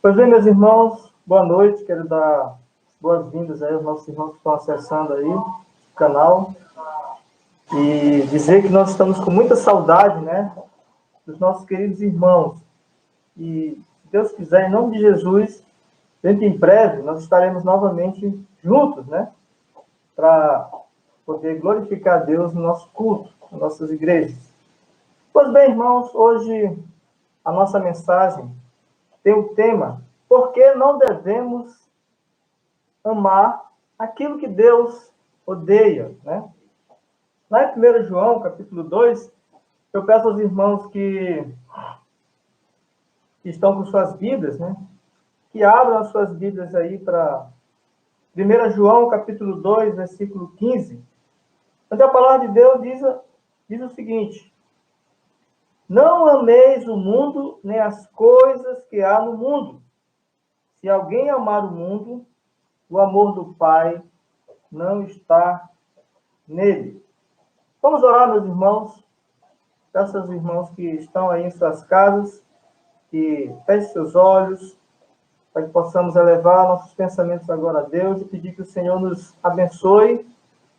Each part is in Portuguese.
Pois bem, meus irmãos, boa noite. Quero dar boas-vindas aí aos nossos irmãos que estão acessando aí o canal e dizer que nós estamos com muita saudade, né, dos nossos queridos irmãos. E, se Deus quiser, em nome de Jesus, dentro em breve, nós estaremos novamente juntos, né, para poder glorificar a Deus no nosso culto, nas nossas igrejas. Pois bem, irmãos, hoje a nossa mensagem tem o tema: por que não devemos amar aquilo que Deus odeia, né? Lá em 1 João, capítulo 2, eu peço aos irmãos que estão com suas Bíblias, né? Que abram as suas Bíblias aí para 1 João, capítulo 2, versículo 15, onde a palavra de Deus diz o seguinte: não ameis o mundo, nem as coisas que há no mundo. Se alguém amar o mundo, o amor do Pai não está nele. Vamos orar, meus irmãos. Peço aos irmãos que estão aí em suas casas, que fechem seus olhos, para que possamos elevar nossos pensamentos agora a Deus e pedir que o Senhor nos abençoe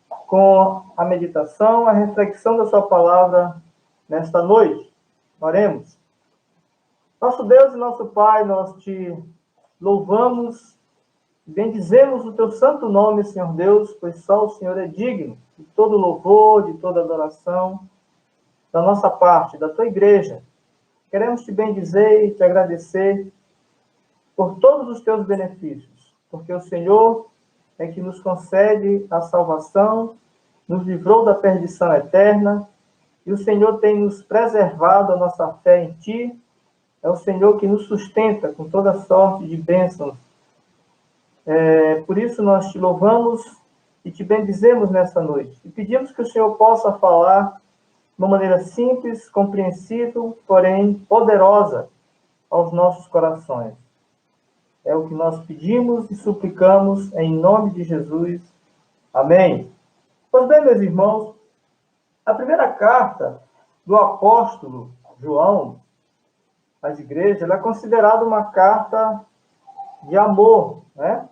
com a meditação, a reflexão da sua palavra nesta noite. Oremos. Nosso Deus e nosso Pai, nós te louvamos, bendizemos o teu santo nome, Senhor Deus, pois só o Senhor é digno de todo louvor, de toda adoração, da nossa parte, da tua igreja. Queremos te bendizer e te agradecer por todos os teus benefícios, porque o Senhor é que nos concede a salvação, nos livrou da perdição eterna, e o Senhor tem nos preservado a nossa fé em ti. É o Senhor que nos sustenta com toda sorte de bênçãos. Por isso nós te louvamos e te bendizemos nessa noite. E pedimos que o Senhor possa falar de uma maneira simples, compreensível, porém poderosa aos nossos corações. É o que nós pedimos e suplicamos em nome de Jesus. Amém. Pois bem, meus irmãos, a primeira carta do apóstolo João às igrejas, ela é considerada uma carta de amor, né?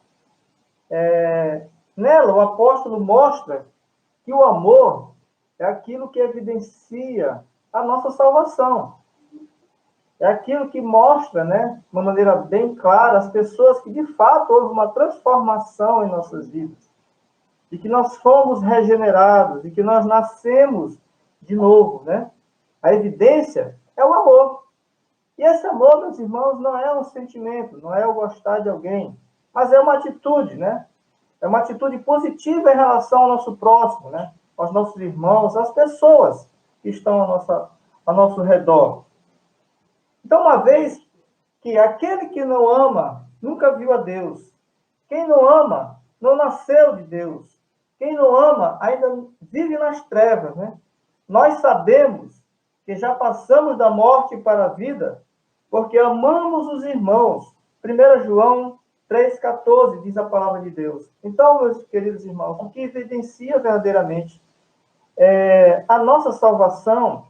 Nela, o apóstolo mostra que o amor é aquilo que evidencia a nossa salvação. É aquilo que mostra, né, de uma maneira bem clara, as pessoas que, de fato, houve uma transformação em nossas vidas. E que nós fomos regenerados, e que nós nascemos de novo, né? A evidência é o amor. E esse amor, meus irmãos, não é um sentimento, não é o gostar de alguém, mas é uma atitude, né? É uma atitude positiva em relação ao nosso próximo, né? Aos nossos irmãos, às pessoas que estão ao nosso redor. Então, uma vez que aquele que não ama nunca viu a Deus. Quem não ama não nasceu de Deus. Quem não ama ainda vive nas trevas, né? Nós sabemos que já passamos da morte para a vida porque amamos os irmãos. 1 João 3,14 diz a palavra de Deus. Então, meus queridos irmãos, o que evidencia verdadeiramente a nossa salvação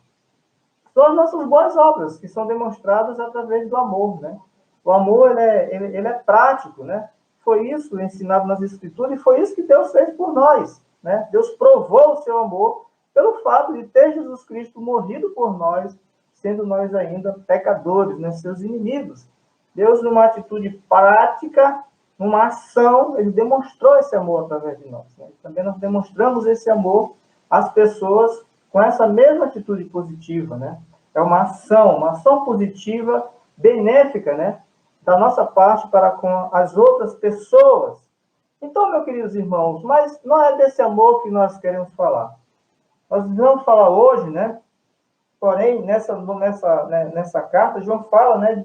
são as nossas boas obras, que são demonstradas através do amor, né? O amor, ele é prático, né? Foi isso ensinado nas Escrituras e foi isso que Deus fez por nós, né? Deus provou o seu amor pelo fato de ter Jesus Cristo morrido por nós, sendo nós ainda pecadores, né? Seus inimigos. Deus, numa atitude prática, numa ação, ele demonstrou esse amor através de nós, né? Também nós demonstramos esse amor às pessoas com essa mesma atitude positiva, né? É uma ação positiva, benéfica, né? Da nossa parte para com as outras pessoas. Então, meus queridos irmãos, mas não é desse amor que nós queremos falar. Nós vamos falar hoje, né? Porém, nessa carta, João fala, né,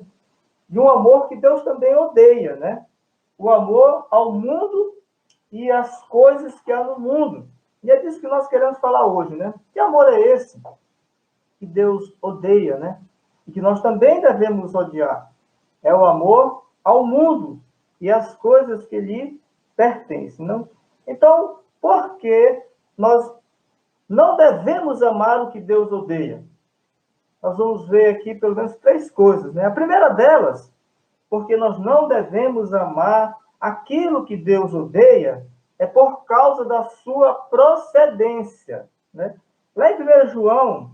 de um amor que Deus também odeia, né? O amor ao mundo e às coisas que há no mundo. E é disso que nós queremos falar hoje, né? Que amor é esse que Deus odeia, né? E que nós também devemos odiar? É o amor ao mundo e às coisas que lhe pertencem, não? Então, por que nós não devemos amar o que Deus odeia? Nós vamos ver aqui pelo menos 3 coisas, né? A primeira delas, porque nós não devemos amar aquilo que Deus odeia, é por causa da sua procedência, né? Lá em 1 João,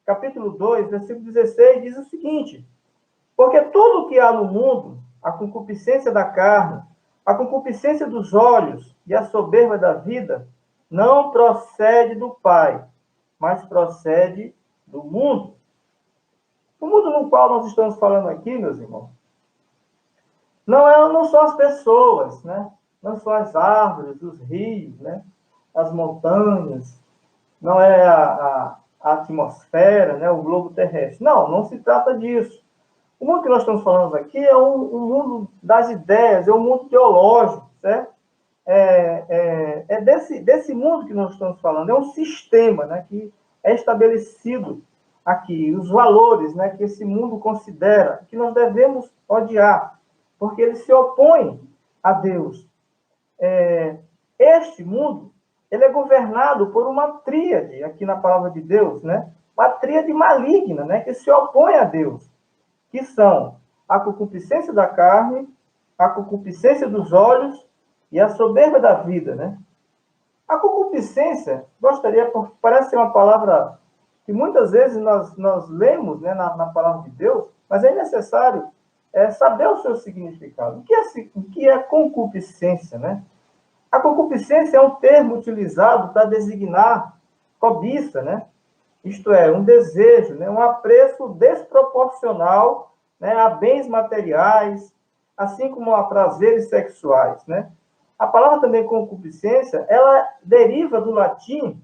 capítulo 2, versículo 16, diz o seguinte: porque tudo o que há no mundo, a concupiscência da carne, a concupiscência dos olhos e a soberba da vida, não procede do Pai, mas procede do mundo. O mundo no qual nós estamos falando aqui, meus irmãos, não são as pessoas, né? Não são as árvores, os rios, né? As montanhas, não é a atmosfera, né? O globo terrestre. Não se trata disso. O mundo que nós estamos falando aqui é um mundo das ideias, é um mundo teológico, certo? É desse mundo que nós estamos falando, é um sistema, né, que é estabelecido aqui, os valores, né, que esse mundo considera, que nós devemos odiar, porque ele se opõe a Deus. Este mundo, ele é governado por uma tríade, aqui na palavra de Deus, né, uma tríade maligna, né, que se opõe a Deus, que são a concupiscência da carne, a concupiscência dos olhos e a soberba da vida, né? A concupiscência, parece ser uma palavra que muitas vezes nós lemos, né, na palavra de Deus, mas é necessário saber o seu significado. O que é concupiscência, né? A concupiscência é um termo utilizado para designar cobiça, né? Isto é, um desejo, né? Um apreço desproporcional, né, a bens materiais, assim como a prazeres sexuais, né? A palavra também concupiscência, ela deriva do latim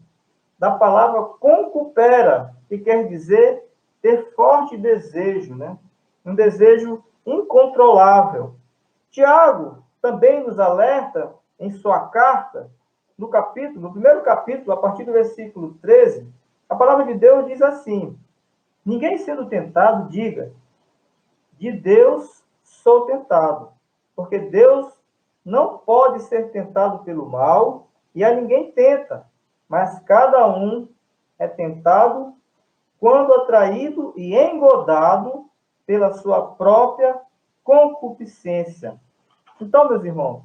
da palavra concupera, que quer dizer ter forte desejo, né? Um desejo incontrolável. Tiago também nos alerta em sua carta, no primeiro capítulo, a partir do versículo 13, a palavra de Deus diz assim: ninguém sendo tentado, diga, de Deus sou tentado, porque Deus não pode ser tentado pelo mal, e a ninguém tenta, mas cada um é tentado quando atraído e engodado pela sua própria concupiscência. Então, meus irmãos,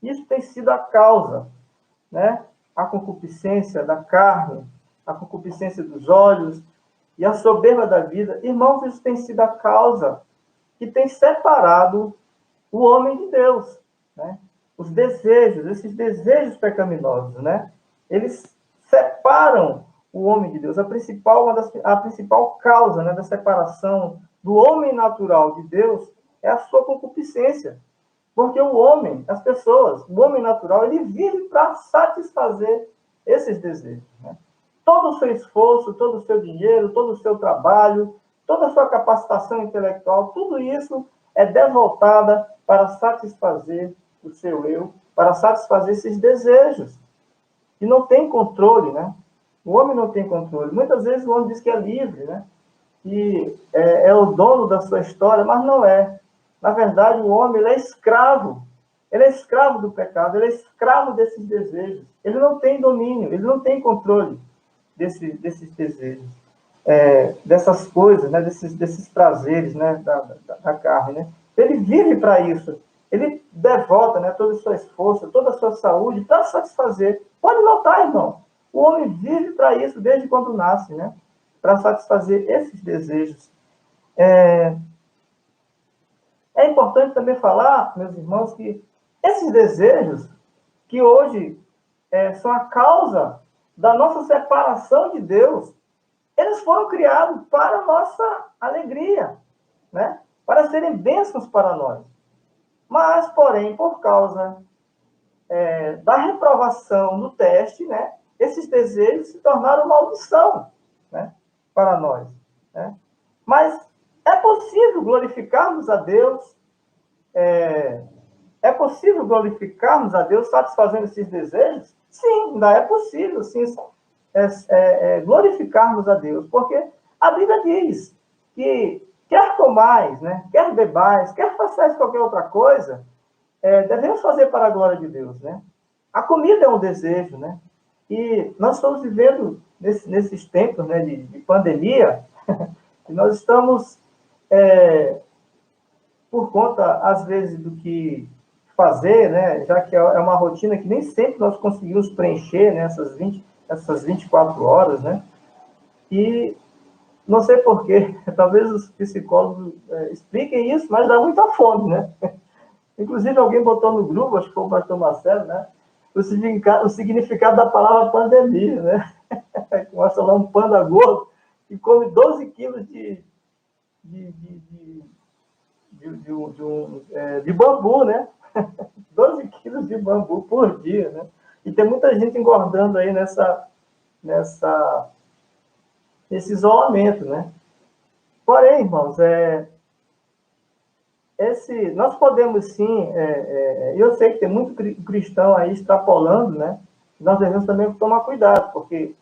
isso tem sido a causa, né? A concupiscência da carne, a concupiscência dos olhos e a soberba da vida. Irmãos, isso tem sido a causa que tem separado o homem de Deus, né? Os desejos, esses desejos pecaminosos, né? Eles separam o homem de Deus. A principal causa, né, da separação do homem natural de Deus é a sua concupiscência. Porque o homem, as pessoas, o homem natural, ele vive para satisfazer esses desejos, né? Todo o seu esforço, todo o seu dinheiro, todo o seu trabalho, toda a sua capacitação intelectual, tudo isso é devotada para satisfazer o seu eu, para satisfazer esses desejos. E não tem controle, né? O homem não tem controle. Muitas vezes o homem diz que é livre, né? Que é o dono da sua história, mas não é. Na verdade, o homem ele é escravo. Ele é escravo do pecado, ele é escravo desses desejos. Ele não tem domínio, ele não tem controle desses desejos, dessas coisas, né? desses prazeres, né? da carne. Né? Ele vive para isso. Ele devota, né, todo o seu esforço, toda a sua saúde para satisfazer. Pode notar, irmão, o homem vive para isso desde quando nasce, né? Para satisfazer esses desejos. É importante também falar, meus irmãos, que esses desejos, que hoje são a causa da nossa separação de Deus, eles foram criados para a nossa alegria, né? Para serem bênçãos para nós. Mas, porém, por causa da reprovação no teste, né, esses desejos se tornaram maldição, né, para nós. Né? Mas é possível glorificarmos a Deus, é possível glorificarmos a Deus satisfazendo esses desejos? Sim, ainda é possível, sim, glorificarmos a Deus, porque a Bíblia diz que quer comais, né, quer bebais, quer façais qualquer outra coisa, devemos fazer para a glória de Deus, né? A comida é um desejo, né? E nós estamos vivendo nesses tempos, né, de pandemia, e nós estamos por conta, às vezes, do que fazer, né? Já que é uma rotina que nem sempre nós conseguimos preencher, né? Essas 24 horas, né? E não sei porquê, talvez os psicólogos expliquem isso, mas dá muita fome, né? Inclusive, alguém botou no grupo, acho que foi o pastor Marcelo, né? O significado da palavra pandemia, né? Mostra lá um panda gordo que come 12 quilos de, de, de, de bambu, né? 12 quilos de bambu por dia, né? E tem muita gente engordando aí nesse isolamento, né? Porém, irmãos, nós podemos sim, eu sei que tem muito cristão aí extrapolando, né? Nós devemos também tomar cuidado, porque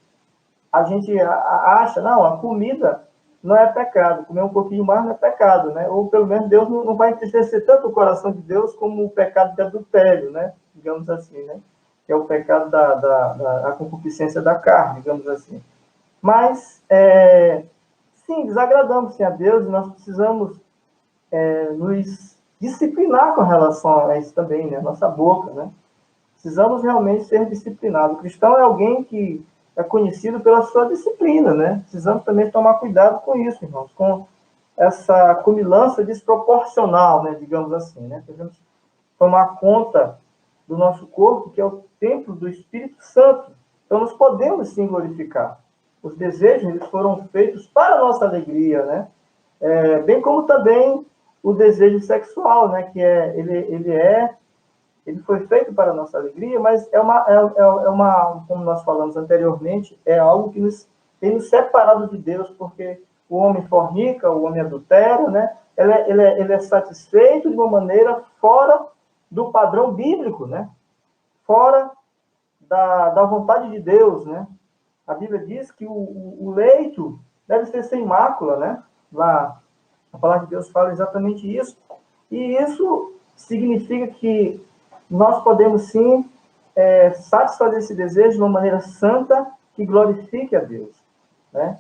a gente acha, não, a comida não é pecado, comer um pouquinho mais não é pecado, né? Ou pelo menos Deus não vai entristecer tanto o coração de Deus como o pecado de adultério, né? Digamos assim, né? Que é o pecado da concupiscência da carne, digamos assim. Mas, sim, desagradamos sim a Deus e nós precisamos nos disciplinar com relação a isso também, né? Nossa boca, né? Precisamos realmente ser disciplinados. O cristão é alguém que é conhecido pela sua disciplina, né? Precisamos também tomar cuidado com isso, irmãos, com essa comilança desproporcional, né? Digamos assim, né? Devemos tomar conta do nosso corpo, que é o templo do Espírito Santo. Então, nós podemos sim glorificar. Os desejos, eles foram feitos para a nossa alegria, né? Bem como também o desejo sexual, né? Que ele foi feito para a nossa alegria, mas como nós falamos anteriormente, é algo que tem nos separado de Deus, porque o homem fornica, o homem adultera, né? Ele é satisfeito de uma maneira fora do padrão bíblico, né? Fora da vontade de Deus, né? A Bíblia diz que o leito deve ser sem mácula, né? Lá, a palavra de Deus fala exatamente isso. E isso significa que nós podemos, sim, satisfazer esse desejo de uma maneira santa que glorifique a Deus, né?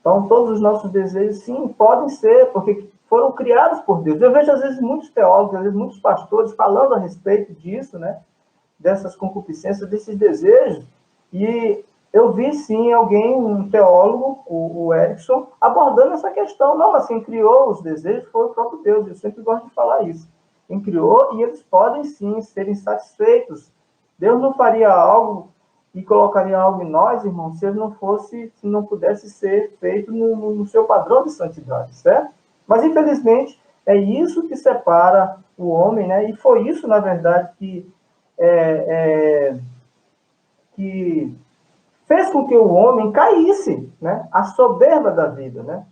Então, todos os nossos desejos, sim, podem ser, porque foram criados por Deus. Eu vejo, às vezes, muitos teólogos, às vezes, muitos pastores falando a respeito disso, né? Dessas concupiscências, desses desejos. E eu vi, sim, um teólogo, o Erickson, abordando essa questão. Não, assim, quem criou os desejos foi o próprio Deus. Eu sempre gosto de falar isso. Quem criou, e eles podem, sim, ser insatisfeitos. Deus não faria algo e colocaria algo em nós, irmãos, se ele se não pudesse ser feito no seu padrão de santidade, certo? Mas, infelizmente, é isso que separa o homem, né? E foi isso, na verdade, que fez com que o homem caísse, né? A soberba da vida, né?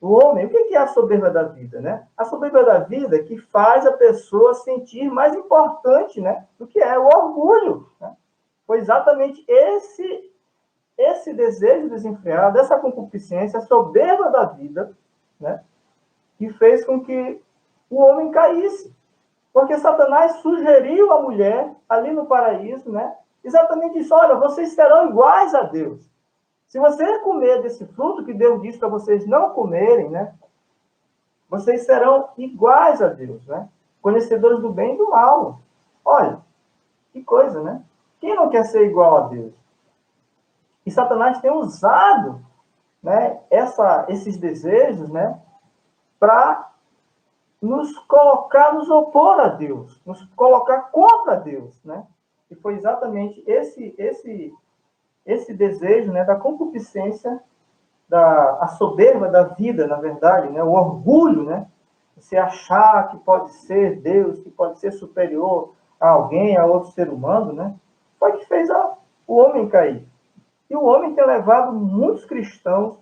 O homem, o que é a soberba da vida, né? A soberba da vida é que faz a pessoa sentir mais importante, né? Do que é o orgulho, né? Foi exatamente esse desejo desenfreado, essa concupiscência, a soberba da vida, né? Que fez com que o homem caísse. Porque Satanás sugeriu à mulher, ali no paraíso, né? Exatamente isso, olha, vocês serão iguais a Deus. Se você comer desse fruto que Deus disse para vocês não comerem, né? Vocês serão iguais a Deus, né? Conhecedores do bem e do mal. Olha, que coisa, né? Quem não quer ser igual a Deus? E Satanás tem usado, né, esses desejos, né, para nos colocar, nos opor a Deus, nos colocar contra Deus, né? E foi exatamente esse desejo, né, da concupiscência, a soberba da vida, na verdade, né, o orgulho, né? Você achar que pode ser Deus, que pode ser superior a alguém, a outro ser humano, né? Foi que fez o homem cair. E o homem tem levado muitos cristãos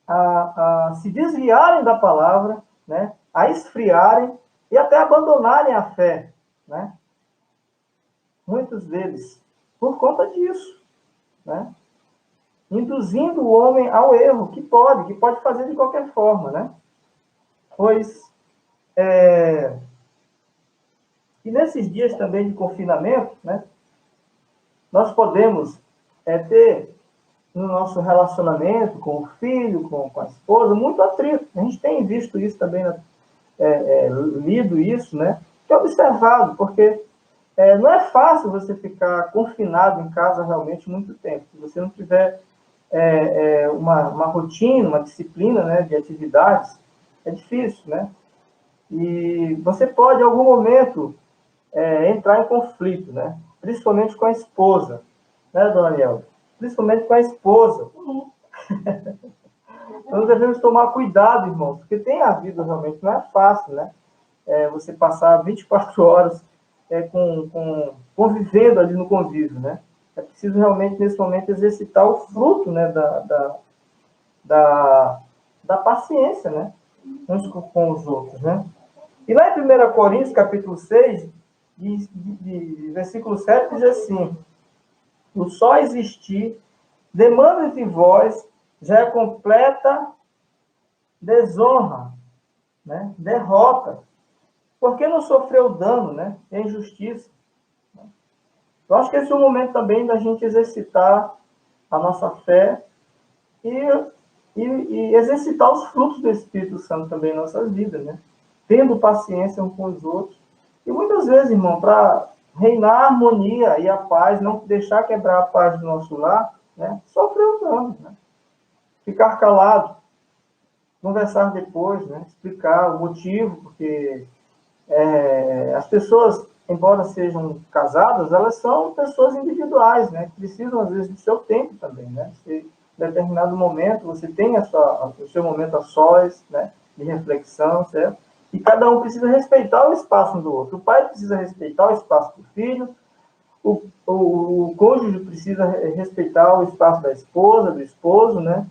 a se desviarem da palavra, né? A esfriarem e até abandonarem a fé, né? Muitos deles, por conta disso, né? Induzindo o homem ao erro, que pode fazer de qualquer forma, né? Pois, e nesses dias também de confinamento, né? Nós podemos ter no nosso relacionamento com o filho, com a esposa, muito atrito. A gente tem visto isso também lido isso, né? Tem observado, porque não é fácil você ficar confinado em casa realmente muito tempo. Se você não tiver uma rotina, uma disciplina, né, de atividades, é difícil, né? E você pode, em algum momento, entrar em conflito, né? Principalmente com a esposa, né, dona Aniel? Principalmente com a esposa. Então, devemos tomar cuidado, irmãos, porque tem a vida realmente, não é fácil, né? Você passar 24 horas convivendo ali no convívio, né? É preciso realmente, nesse momento, exercitar o fruto, né, da paciência, né? Uns com os outros, né? E lá em 1 Coríntios, capítulo 6, versículo 7, diz assim: o só existir demanda de vós já é completa desonra, né? Derrota, porque não sofreu dano, né? É injustiça. Eu acho que esse é o momento também da gente exercitar a nossa fé e exercitar os frutos do Espírito Santo também em nossas vidas, né? Tendo paciência uns com os outros. E muitas vezes, irmão, para reinar a harmonia e a paz, não deixar quebrar a paz do nosso lar, né? Sofrer o dano, né? Ficar calado, conversar depois, né? Explicar o motivo, porque as pessoas, embora sejam casadas, elas são pessoas individuais, né? Precisam, às vezes, do seu tempo também, né? Se, em determinado momento, você tem o seu momento a sós, né? De reflexão, certo? E cada um precisa respeitar o espaço um do outro. O pai precisa respeitar o espaço do filho, o cônjuge precisa respeitar o espaço da esposa, do esposo, né?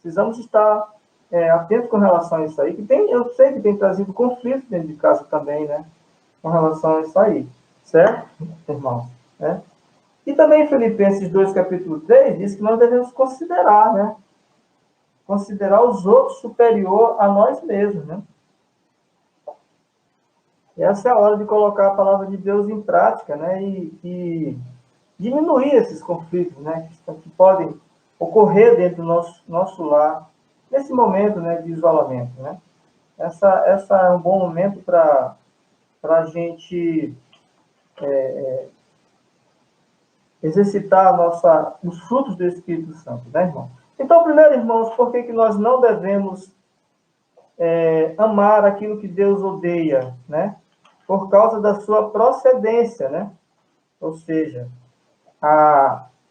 Precisamos estar atentos com relação a isso aí, eu sei que tem trazido conflito dentro de casa também, né? Com relação a isso aí, certo, irmãos? Né? E também Filipenses 2, capítulo 3, diz que nós devemos considerar, né? Considerar os outros superior a nós mesmos, né? E essa é a hora de colocar a palavra de Deus em prática, né? E diminuir esses conflitos, né? Que podem ocorrer dentro do nosso lar, nesse momento, né, de isolamento, né? Essa é um bom momento para a gente exercitar os frutos do Espírito Santo, né, irmão? Então, primeiro, irmãos, por que nós não devemos amar aquilo que Deus odeia, né? Por causa da sua procedência, né? Ou seja,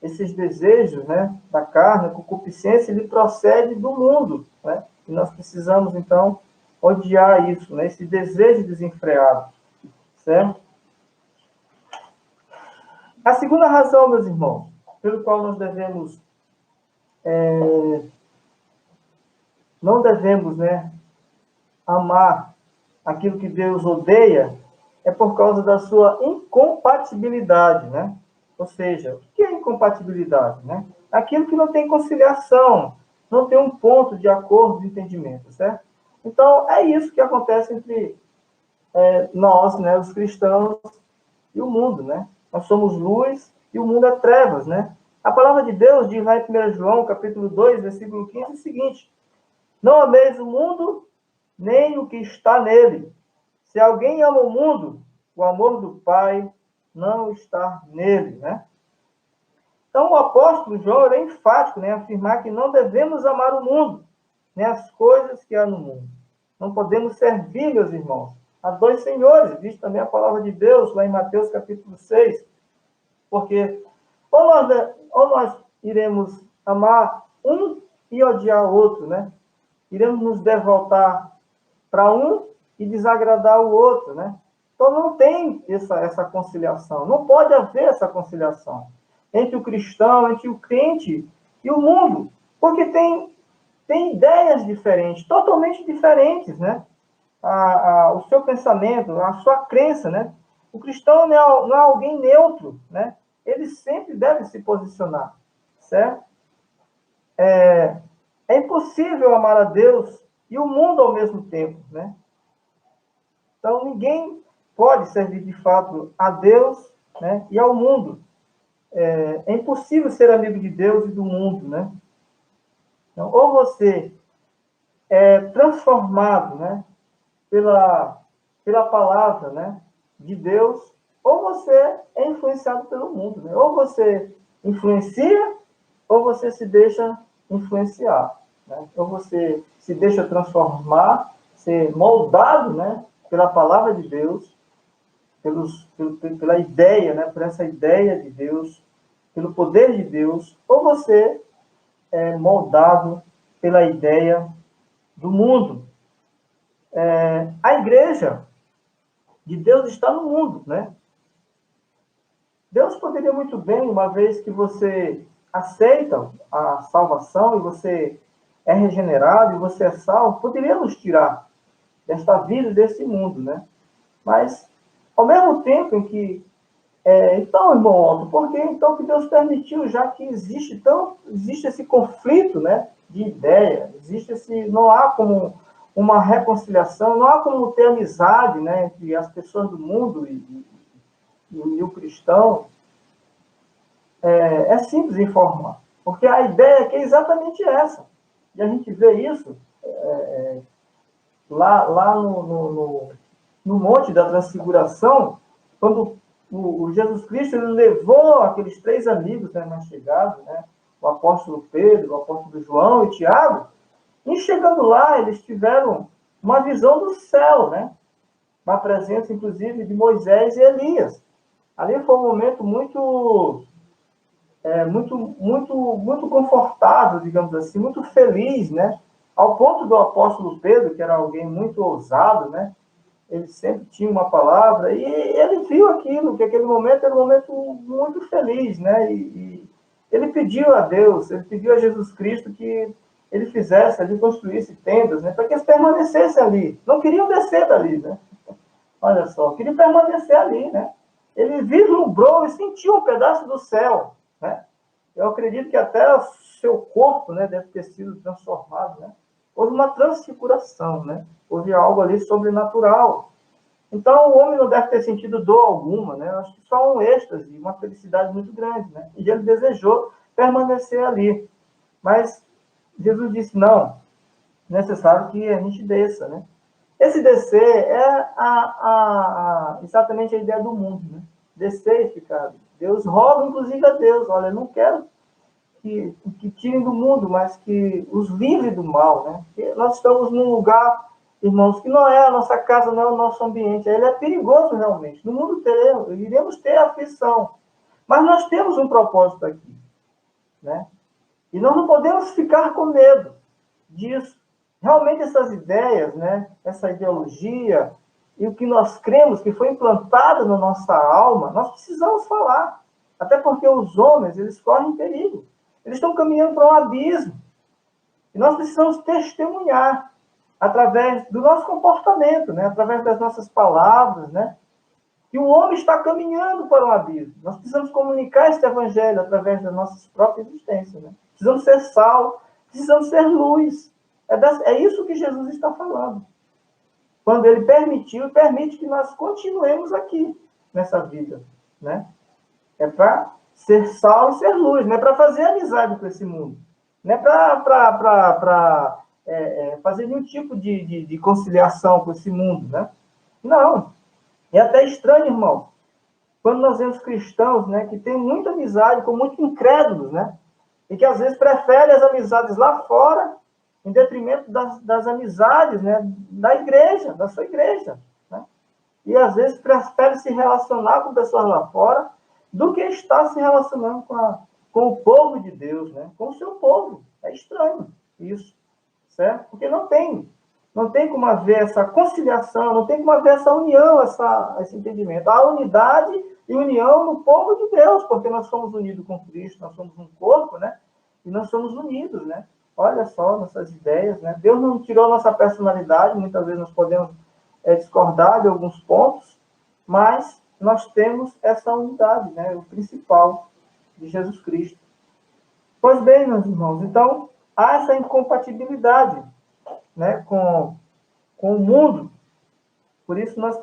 esses desejos, né, da carne, a concupiscência, ele procede do mundo, né? E nós precisamos, então, odiar isso, né? Esse desejo desenfreado, certo? A segunda razão, meus irmãos, pelo qual nós não devemos, né, amar aquilo que Deus odeia, é por causa da sua incompatibilidade, né? Ou seja, o que é incompatibilidade, né? Aquilo que não tem conciliação, não tem um ponto de acordo, de entendimento, certo? Então, é isso que acontece entre nós, né, os cristãos, e o mundo, né? Nós somos luz e o mundo é trevas, né? A palavra de Deus diz lá em 1 João, capítulo 2, versículo 15, o seguinte: não ameis o mundo, nem o que está nele. Se alguém ama o mundo, o amor do Pai não está nele, né? Então, o apóstolo João é enfático, né, afirmar que não devemos amar o mundo, nem as coisas que há no mundo. Não podemos servir, meus irmãos, a dois senhores, diz também a palavra de Deus, lá em Mateus capítulo 6, porque ou nós iremos amar um e odiar o outro, né? Iremos nos devotar para um e desagradar o outro, né? Então não tem essa conciliação, não pode haver essa conciliação entre o cristão, entre o crente e o mundo, porque tem ideias diferentes, totalmente diferentes, né? O seu pensamento, a sua crença, né? O cristão não é alguém neutro, né? Ele sempre deve se posicionar, certo? É impossível amar a Deus e o mundo ao mesmo tempo, né? Então, ninguém pode servir de fato a Deus, né, e ao mundo. É impossível ser amigo de Deus e do mundo, né? Então, ou você é transformado, né, pela palavra, né, de Deus, ou você é influenciado pelo mundo, né? Ou você influencia, ou você se deixa influenciar, né? Ou você se deixa transformar, ser moldado, né, pela palavra de Deus, pela ideia, né, por essa ideia de Deus, pelo poder de Deus, ou você é moldado pela ideia do mundo. A igreja de Deus está no mundo, né? Deus poderia muito bem, uma vez que você aceita a salvação e você é regenerado e você é salvo, poderia nos tirar desta vida, desse mundo, né? Mas, ao mesmo tempo em que... então, irmão Otto, por que então que Deus permitiu, já que existe esse conflito, né, de ideia, não há como uma reconciliação, não há como ter amizade, né, entre as pessoas do mundo e o cristão. É simples informar, porque a ideia aqui é exatamente essa. E a gente vê isso lá no Monte da Transfiguração, quando o Jesus Cristo ele levou aqueles 3 amigos, né, mais chegados, né, o apóstolo Pedro, o apóstolo João e Tiago, e chegando lá, eles tiveram uma visão do céu, né, uma presença, inclusive, de Moisés e Elias. Ali foi um momento muito confortável, digamos assim, muito feliz, né? Ao ponto do apóstolo Pedro, que era alguém muito ousado, né? Ele sempre tinha uma palavra, e ele viu aquilo, que aquele momento era um momento muito feliz, né? E ele pediu a Deus, ele pediu a Jesus Cristo que ele fizesse ali, construísse tendas, né? Para que eles permanecessem ali. Não queriam descer dali, né? Olha só, queriam permanecer ali, né? Ele vislumbrou e sentiu um pedaço do céu, né? Eu acredito que até o seu corpo, né, deve ter sido transformado, né? Houve uma transfiguração, né? Houve algo ali sobrenatural. Então, o homem não deve ter sentido dor alguma, né? Eu acho que só um êxtase, uma felicidade muito grande, né? E ele desejou permanecer ali. Mas Jesus disse, não, é necessário que a gente desça, né? Esse descer é exatamente a ideia do mundo, né? Descer e ficar. Deus roga, inclusive, a Deus. Olha, eu não quero que tirem do mundo, mas que os livre do mal, né? Porque nós estamos num lugar, irmãos, que não é a nossa casa, não é o nosso ambiente. Ele é perigoso, realmente. No mundo iremos ter aflição. Mas nós temos um propósito aqui, né? E nós não podemos ficar com medo disso. Realmente essas ideias, né? Essa ideologia e o que nós cremos que foi implantado na nossa alma, nós precisamos falar. Até porque os homens, eles correm perigo. Eles estão caminhando para um abismo. E nós precisamos testemunhar através do nosso comportamento, né? Através das nossas palavras, né? Que o homem está caminhando para um abismo. Nós precisamos comunicar esse evangelho através da nossa própria existência, né? Precisamos ser sal, precisamos ser luz. É isso que Jesus está falando. Quando ele permitiu e permite que nós continuemos aqui, nessa vida, né? É para ser sal e ser luz, não é para fazer amizade com esse mundo. Não é para fazer nenhum tipo de conciliação com esse mundo, né? Não. É até estranho, irmão, quando nós vemos cristãos, né, que têm muita amizade com muitos incrédulos, né? E que às vezes preferem as amizades lá fora em detrimento das amizades, né, da igreja, da sua igreja, né? E às vezes prefere se relacionar com pessoas lá fora do que estar se relacionando com o povo de Deus, né? Com o seu povo. É estranho isso, certo? Porque não tem como haver essa conciliação, não tem como haver essa união, esse entendimento. Há unidade e união no povo de Deus, porque nós somos unidos com Cristo, nós somos um corpo, né? E nós somos unidos, né? Olha só nossas ideias, né? Deus não tirou nossa personalidade, muitas vezes nós podemos discordar de alguns pontos, mas nós temos essa unidade, né? O principal de Jesus Cristo. Pois bem, meus irmãos, então há essa incompatibilidade, né, com o mundo. Por isso nós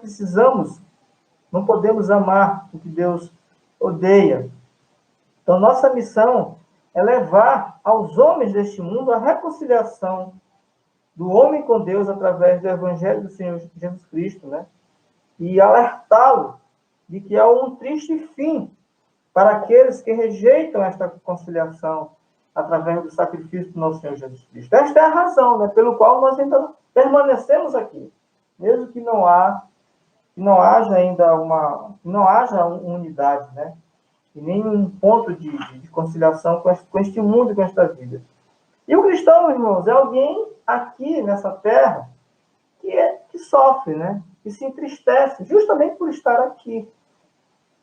não podemos amar o que Deus odeia. Então nossa missão é levar aos homens deste mundo a reconciliação do homem com Deus através do Evangelho do Senhor Jesus Cristo, né? E alertá-lo de que há um triste fim para aqueles que rejeitam esta conciliação através do sacrifício do nosso Senhor Jesus Cristo. Esta é a razão, né, pelo qual nós ainda permanecemos aqui, mesmo que não haja ainda não haja unidade, né, e nenhum ponto de conciliação com este mundo e com esta vida. E o cristão, irmãos, é alguém aqui nessa terra que sofre, né, que se entristece, justamente por estar aqui.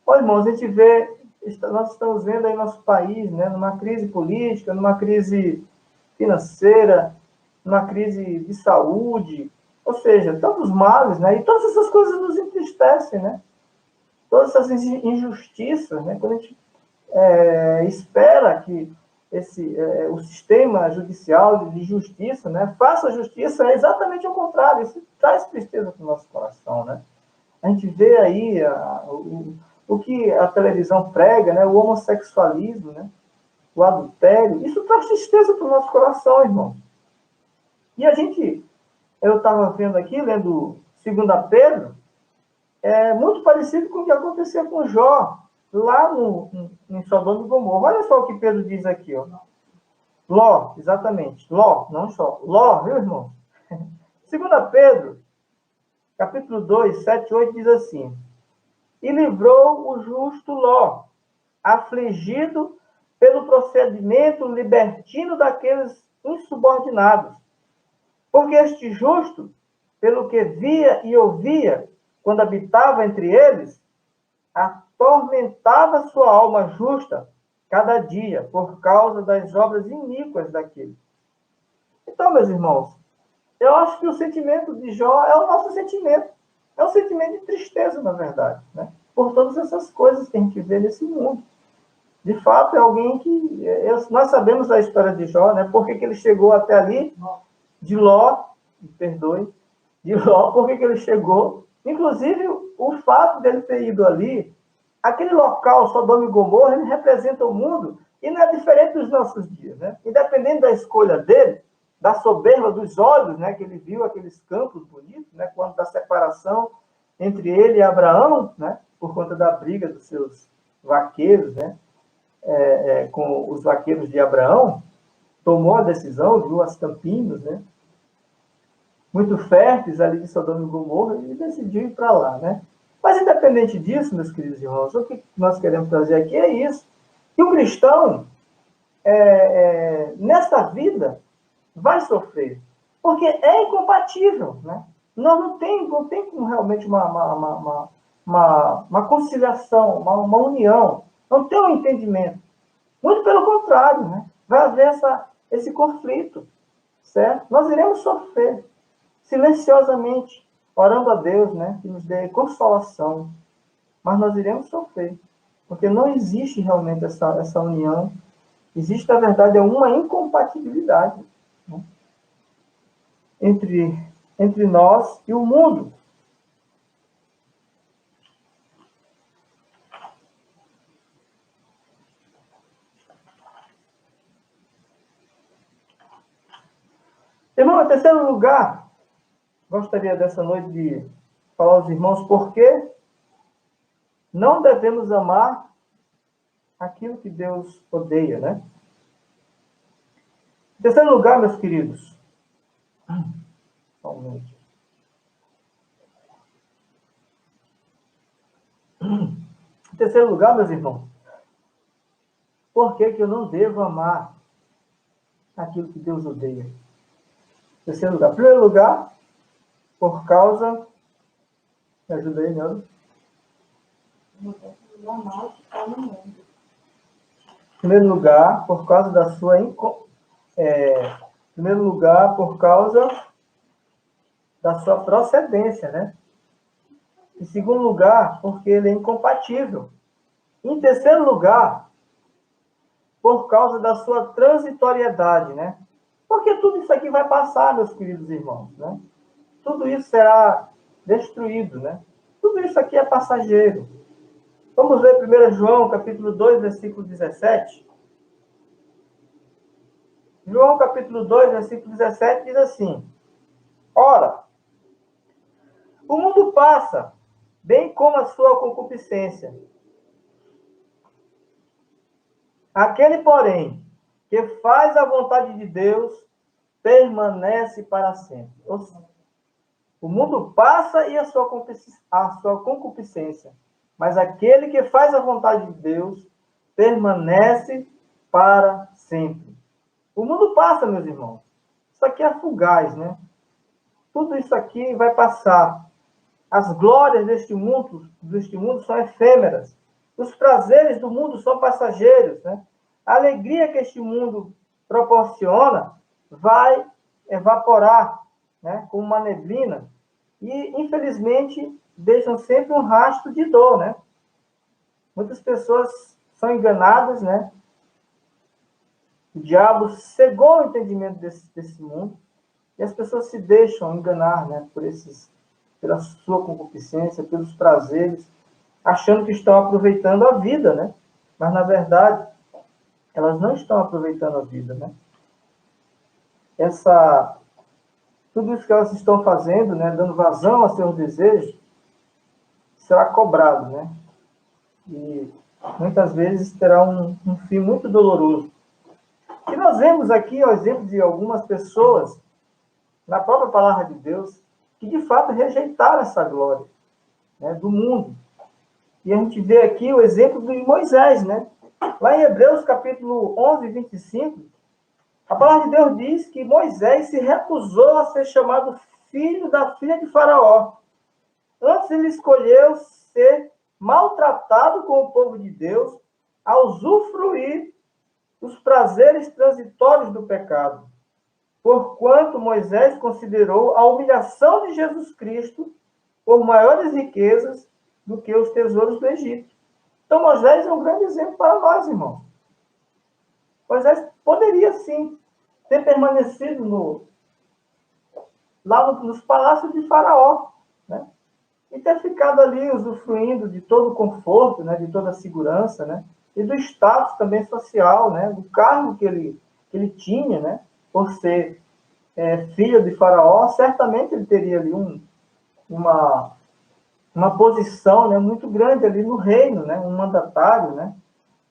Olha, irmãos, a gente vê, nós estamos vendo aí nosso país, né, numa crise política, numa crise financeira, numa crise de saúde, ou seja, tantos males, né, e todas essas coisas nos entristecem, né, todas essas injustiças, né, quando a gente espera que o sistema judicial de justiça, né, faça justiça, é exatamente o contrário, isso traz tristeza para o nosso coração, né. A gente vê aí o que a televisão prega, né? O homossexualismo, né? O adultério. Isso traz tristeza para o nosso coração, irmão. E eu estava vendo aqui, lendo 2 Pedro, é muito parecido com o que acontecia com Jó, lá em Sodoma e Gomorra. Olha só o que Pedro diz aqui, ó. Ló, exatamente. Ló, não só. Ló, viu, irmão? 2 Pedro, capítulo 2, 7 e 8, diz assim: E livrou o justo Ló, afligido pelo procedimento libertino daqueles insubordinados. Porque este justo, pelo que via e ouvia, quando habitava entre eles, atormentava sua alma justa cada dia, por causa das obras iníquas daquele. Então, meus irmãos, eu acho que o sentimento de Jó é o nosso sentimento. É um sentimento de tristeza, na verdade, né? Por todas essas coisas que a gente vê nesse mundo. De fato, é alguém que... nós sabemos da história de Jó, né? Por que ele chegou até ali? De Ló, me perdoe, de Ló, por que ele chegou? Inclusive, o fato dele ter ido ali, aquele local, Sodoma e Gomorra, ele representa o mundo e não é diferente dos nossos dias, né? Independente da escolha dele, da soberba dos olhos, né, que ele viu aqueles campos bonitos, né, quando da separação entre ele e Abraão, né, por conta da briga dos seus vaqueiros, né, com os vaqueiros de Abraão, tomou a decisão, viu as campinas, né, muito férteis ali de Sodoma e Gomorra, e decidiu ir para lá, né. Mas independente disso, meus queridos irmãos, o que nós queremos trazer aqui é isso, que o cristão, nesta vida, vai sofrer, porque é incompatível, né? Nós não tem como realmente uma conciliação, uma união, não tem um entendimento. Muito pelo contrário, né? Vai haver esse conflito, certo? Nós iremos sofrer silenciosamente, orando a Deus, né? Que nos dê consolação, mas nós iremos sofrer, porque não existe realmente essa união. Existe, na verdade, uma incompatibilidade, né, entre nós e o mundo. Irmão, em terceiro lugar, gostaria dessa noite de falar aos irmãos por que não devemos amar aquilo que Deus odeia, né? Em terceiro lugar, meus queridos, somente. Em terceiro lugar, meus irmãos, por que eu não devo amar aquilo que Deus odeia? Em terceiro lugar. Em primeiro lugar, por causa... Me ajuda aí, Nelson. Em primeiro lugar, por causa da sua... Em primeiro lugar, por causa da sua procedência, né? Em segundo lugar, porque ele é incompatível. Em terceiro lugar, por causa da sua transitoriedade, né? Porque tudo isso aqui vai passar, meus queridos irmãos, né? Tudo isso será destruído, né? Tudo isso aqui é passageiro. Vamos ler 1 João, capítulo 2, versículo 17. João, capítulo 2, versículo 17, diz assim: Ora, o mundo passa, bem como a sua concupiscência. Aquele, porém, que faz a vontade de Deus, permanece para sempre. Ou seja, o mundo passa e a sua concupiscência. Mas aquele que faz a vontade de Deus, permanece para sempre. O mundo passa, meus irmãos. Isso aqui é fugaz, né? Tudo isso aqui vai passar. As glórias deste mundo são efêmeras. Os prazeres do mundo são passageiros, né? A alegria que este mundo proporciona vai evaporar, né? Como uma neblina. E, infelizmente, deixam sempre um rastro de dor, né? Muitas pessoas são enganadas, né? O diabo cegou o entendimento desse mundo e as pessoas se deixam enganar, né? Pela sua concupiscência, pelos prazeres, achando que estão aproveitando a vida, né? Mas, na verdade, elas não estão aproveitando a vida, né? Tudo isso que elas estão fazendo, né? Dando vazão a seus desejos, será cobrado, né? E muitas vezes terá um fim muito doloroso. E nós vemos aqui o exemplo de algumas pessoas, na própria palavra de Deus, que de fato rejeitaram essa glória, né, do mundo. E a gente vê aqui o exemplo de Moisés, né? Lá em Hebreus, capítulo 11, 25, a palavra de Deus diz que Moisés se recusou a ser chamado filho da filha de Faraó. Antes ele escolheu ser maltratado com o povo de Deus, a usufruir os prazeres transitórios do pecado. Porquanto Moisés considerou a humilhação de Jesus Cristo por maiores riquezas do que os tesouros do Egito. Então, Moisés é um grande exemplo para nós, irmãos. Moisés poderia, sim, ter permanecido lá nos palácios de Faraó, né? E ter ficado ali usufruindo de todo o conforto, né? De toda a segurança, né? E do status também social, né? Do cargo que ele tinha, né? Por ser filho de Faraó, certamente ele teria ali uma posição, né, muito grande ali no reino, né, um mandatário, né,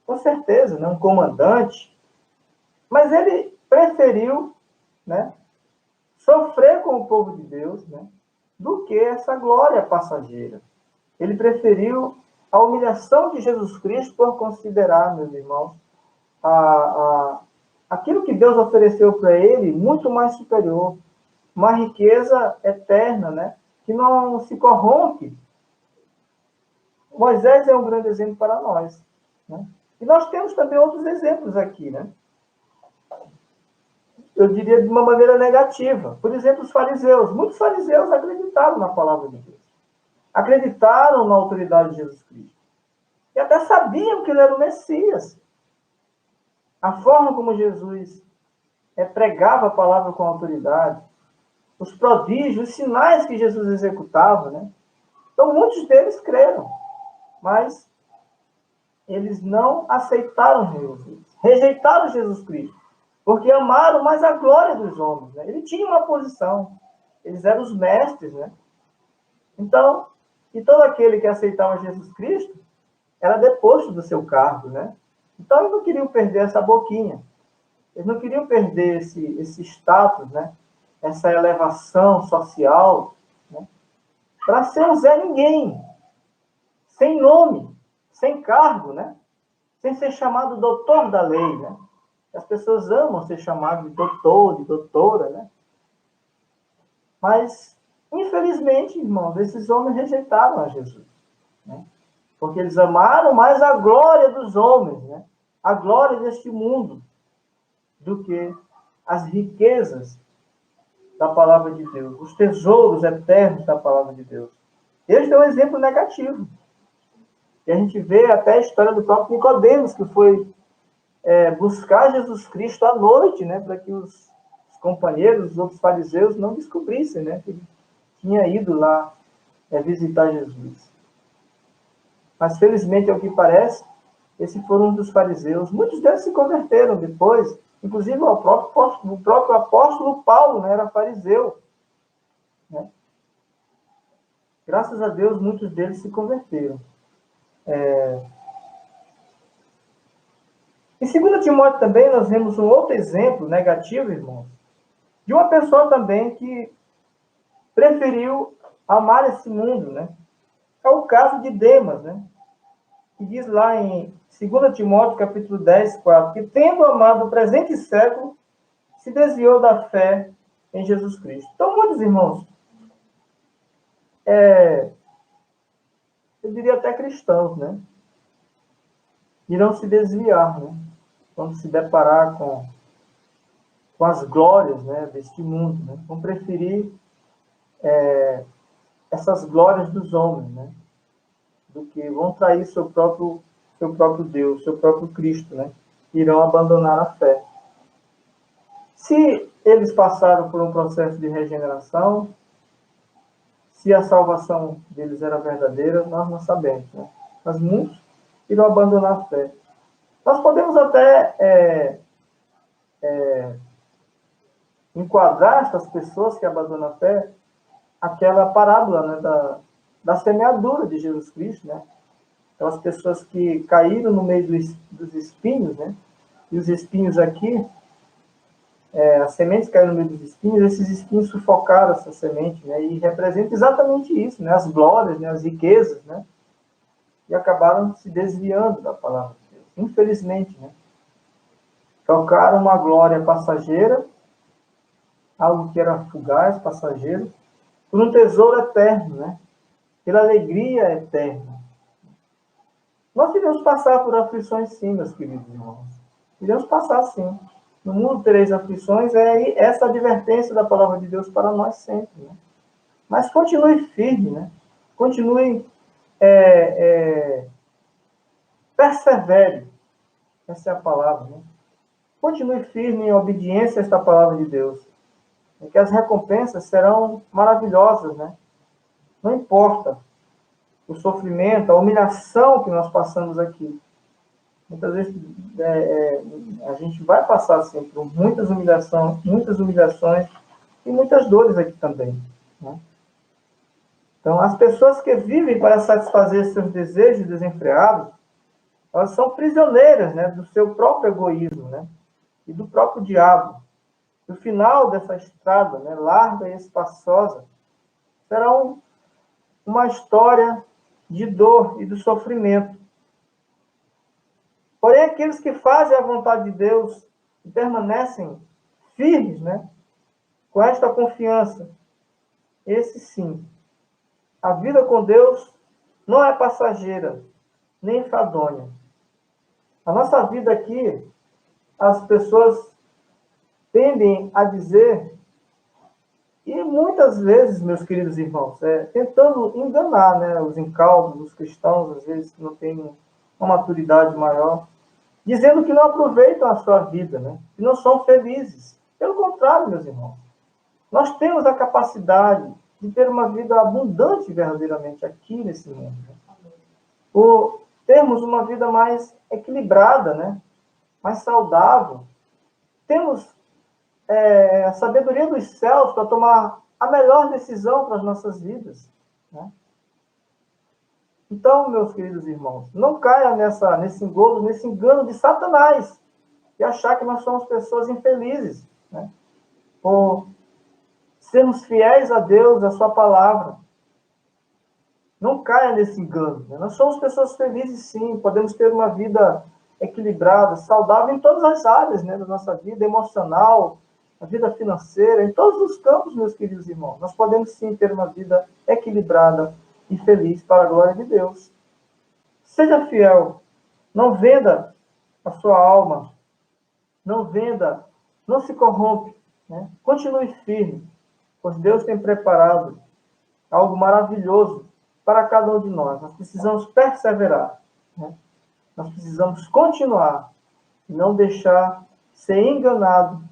com certeza, né, um comandante. Mas ele preferiu, né, sofrer com o povo de Deus, né, do que essa glória passageira. Ele preferiu a humilhação de Jesus Cristo por considerar, meus irmãos, aquilo que Deus ofereceu para ele muito mais superior, uma riqueza eterna, né, que não se corrompe. Moisés é um grande exemplo para nós, né? E nós temos também outros exemplos aqui, né? Eu diria de uma maneira negativa. Por exemplo, os fariseus. Muitos fariseus acreditaram na palavra de Deus. Acreditaram na autoridade de Jesus Cristo. E até sabiam que ele era o Messias. A forma como Jesus pregava a palavra com autoridade, os prodígios, os sinais que Jesus executava, né? Então, muitos deles creram, mas eles não aceitaram Jesus, rejeitaram Jesus Cristo, porque amaram mais a glória dos homens, né? Ele tinha uma posição, eles eram os mestres, né? Então, e todo aquele que aceitava Jesus Cristo era deposto do seu cargo, né? Então, eles não queriam perder essa boquinha, eles não queriam perder esse status, né? Essa elevação social, né? Para ser um Zé Ninguém, sem nome, sem cargo, né? Sem ser chamado doutor da lei, né? As pessoas amam ser chamadas de doutor, de doutora, né? Mas, infelizmente, irmãos, esses homens rejeitaram a Jesus, né? Porque eles amaram mais a glória dos homens, né? A glória deste mundo, do que as riquezas da palavra de Deus, os tesouros eternos da palavra de Deus. Este é um exemplo negativo. E a gente vê até a história do próprio Nicodemos, que foi buscar Jesus Cristo à noite, né, para que os companheiros, os outros fariseus, não descobrissem, né, que ele tinha ido lá visitar Jesus. Mas, felizmente, ao que parece, esse foi um dos fariseus. Muitos deles se converteram depois, inclusive o próprio apóstolo Paulo, né, era fariseu. né? Graças a Deus, muitos deles se converteram. Em 2 Timóteo também nós vemos um outro exemplo negativo, irmãos, de uma pessoa também que preferiu amar esse mundo, né? É o caso de Demas, né? Que diz lá em 2 Timóteo, capítulo 10, 4, que tendo amado o presente século, se desviou da fé em Jesus Cristo. Então, muitos irmãos, eu diria até cristãos, né? Irão se desviar, né? Quando se deparar com as glórias, né, deste mundo, né? Vão preferir essas glórias dos homens, né? Do que vão trair seu próprio Deus, seu próprio Cristo, né? Irão abandonar a fé. Se eles passaram por um processo de regeneração, se a salvação deles era verdadeira, nós não sabemos, né? Mas muitos irão abandonar a fé. Nós podemos até enquadrar essas pessoas que abandonam a fé, aquela parábola, né, da semeadura de Jesus Cristo, né? Aquelas pessoas que caíram no meio dos espinhos, né? E os espinhos aqui, as sementes caíram no meio dos espinhos, esses espinhos sufocaram essa semente, né? E representa exatamente isso, né? As glórias, né? As riquezas, né? E acabaram se desviando da palavra de Deus, infelizmente, né? Trocaram uma glória passageira, algo que era fugaz, passageiro, por um tesouro eterno, né? Pela alegria eterna. Nós iremos passar por aflições, sim, meus queridos irmãos. Iremos passar, sim. No mundo tereis aflições, é essa advertência da palavra de Deus para nós sempre, né? Mas continue firme, né? Continue, persevere. Essa é a palavra, né? Continue firme em obediência a esta palavra de Deus. E que as recompensas serão maravilhosas, né? Não importa o sofrimento, a humilhação que nós passamos aqui. Muitas vezes a gente vai passar assim, por muitas humilhações e muitas dores aqui também, né? Então, as pessoas que vivem para satisfazer seus desejos desenfreados, elas são prisioneiras, né, do seu próprio egoísmo, né, e do próprio diabo. No final dessa estrada, né, larga e espaçosa, será uma história de dor e de sofrimento. Porém, aqueles que fazem a vontade de Deus e permanecem firmes, né, com esta confiança, esse sim, a vida com Deus não é passageira, nem enfadonha. A nossa vida aqui, as pessoas tendem a dizer, e muitas vezes, meus queridos irmãos, tentando enganar, né, os incautos, os cristãos, às vezes, que não têm uma maturidade maior, dizendo que não aproveitam a sua vida, né, que não são felizes. Pelo contrário, meus irmãos, nós temos a capacidade de ter uma vida abundante verdadeiramente aqui nesse mundo, né? Por termos uma vida mais equilibrada, né, mais saudável. Temos a sabedoria dos céus para tomar a melhor decisão para as nossas vidas, né? Então, meus queridos irmãos, não caia nesse engodo, nesse engano de Satanás, e achar que nós somos pessoas infelizes, né? Por sermos fiéis a Deus, a sua palavra. Não caia nesse engano, né? Nós somos pessoas felizes, sim, podemos ter uma vida equilibrada, saudável em todas as áreas, né, da nossa vida emocional, a vida financeira, em todos os campos, meus queridos irmãos. Nós podemos sim ter uma vida equilibrada e feliz para a glória de Deus. Seja fiel, não venda a sua alma, não venda, não se corrompe, né? Continue firme, pois Deus tem preparado algo maravilhoso para cada um de nós. Nós precisamos perseverar, né? Nós precisamos continuar e não deixar ser enganado,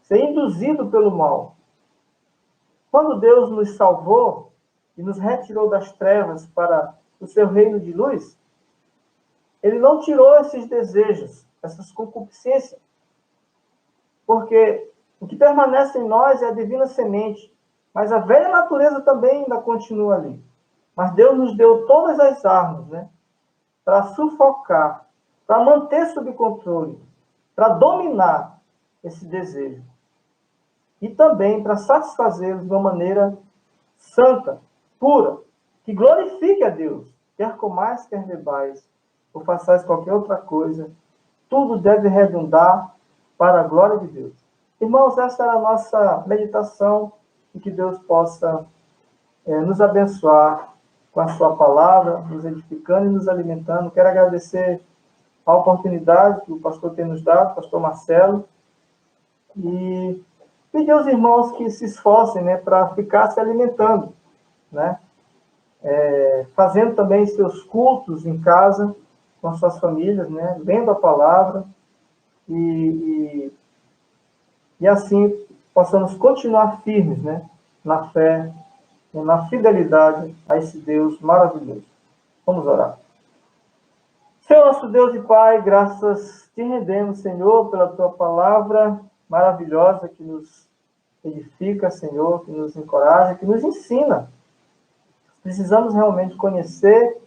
ser induzido pelo mal. Quando Deus nos salvou e nos retirou das trevas para o seu reino de luz, ele não tirou esses desejos, essas concupiscências, porque o que permanece em nós é a divina semente, Mas a velha natureza também ainda continua ali. Mas Deus nos deu todas as armas, né? Para sufocar, para manter sob controle, para dominar esse desejo. E também para satisfazê-los de uma maneira santa, pura, que glorifique a Deus. Quer comais, quer bebais, ou façais qualquer outra coisa, tudo deve redundar para a glória de Deus. Irmãos, essa era a nossa meditação e que Deus possa nos abençoar com a sua palavra, nos edificando e nos alimentando. Quero agradecer a oportunidade que o pastor tem nos dado, pastor Marcelo, e pedir aos irmãos que se esforcem, né, para ficar se alimentando, né? Fazendo também seus cultos em casa, com suas famílias, né? Lendo a palavra, e assim possamos continuar firmes, né? Na fé, na fidelidade a esse Deus maravilhoso. Vamos orar. Senhor nosso Deus e Pai, graças te rendemos, Senhor, pela tua palavra maravilhosa que nos edifica, Senhor, que nos encoraja, que nos ensina. Precisamos realmente conhecer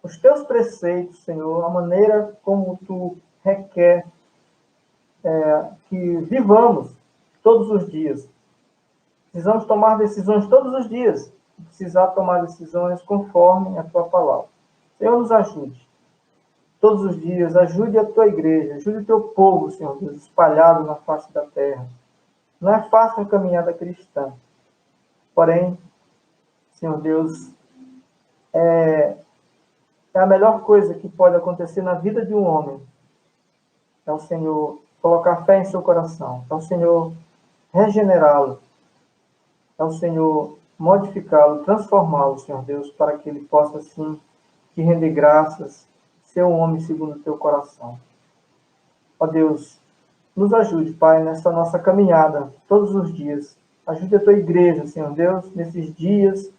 os teus preceitos, Senhor, a maneira como tu requer que vivamos todos os dias. Precisamos tomar decisões todos os dias. Precisar tomar decisões conforme a tua palavra. Senhor, nos ajude. Todos os dias, ajude a tua igreja, ajude o teu povo, Senhor Deus, espalhado na face da terra. Não é fácil a caminhada cristã. Porém, Senhor Deus, é a melhor coisa que pode acontecer na vida de um homem. É o Senhor colocar fé em seu coração. É o Senhor regenerá-lo. É o Senhor modificá-lo, transformá-lo, Senhor Deus, para que ele possa, assim, te render graças, ser um homem segundo o teu coração. Ó Deus, nos ajude, Pai, nessa nossa caminhada, todos os dias. Ajude a tua igreja, Senhor Deus, nesses dias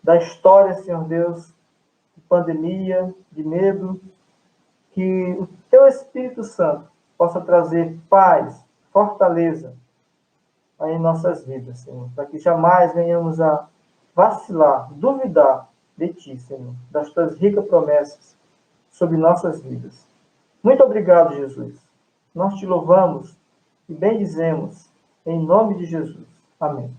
da história, Senhor Deus, de pandemia, de medo, que o teu Espírito Santo possa trazer paz, fortaleza aí em nossas vidas, Senhor, para que jamais venhamos a vacilar, duvidar de ti, Senhor, das tuas ricas promessas sobre nossas vidas. Muito obrigado, Jesus. Nós te louvamos e bendizemos em nome de Jesus. Amém.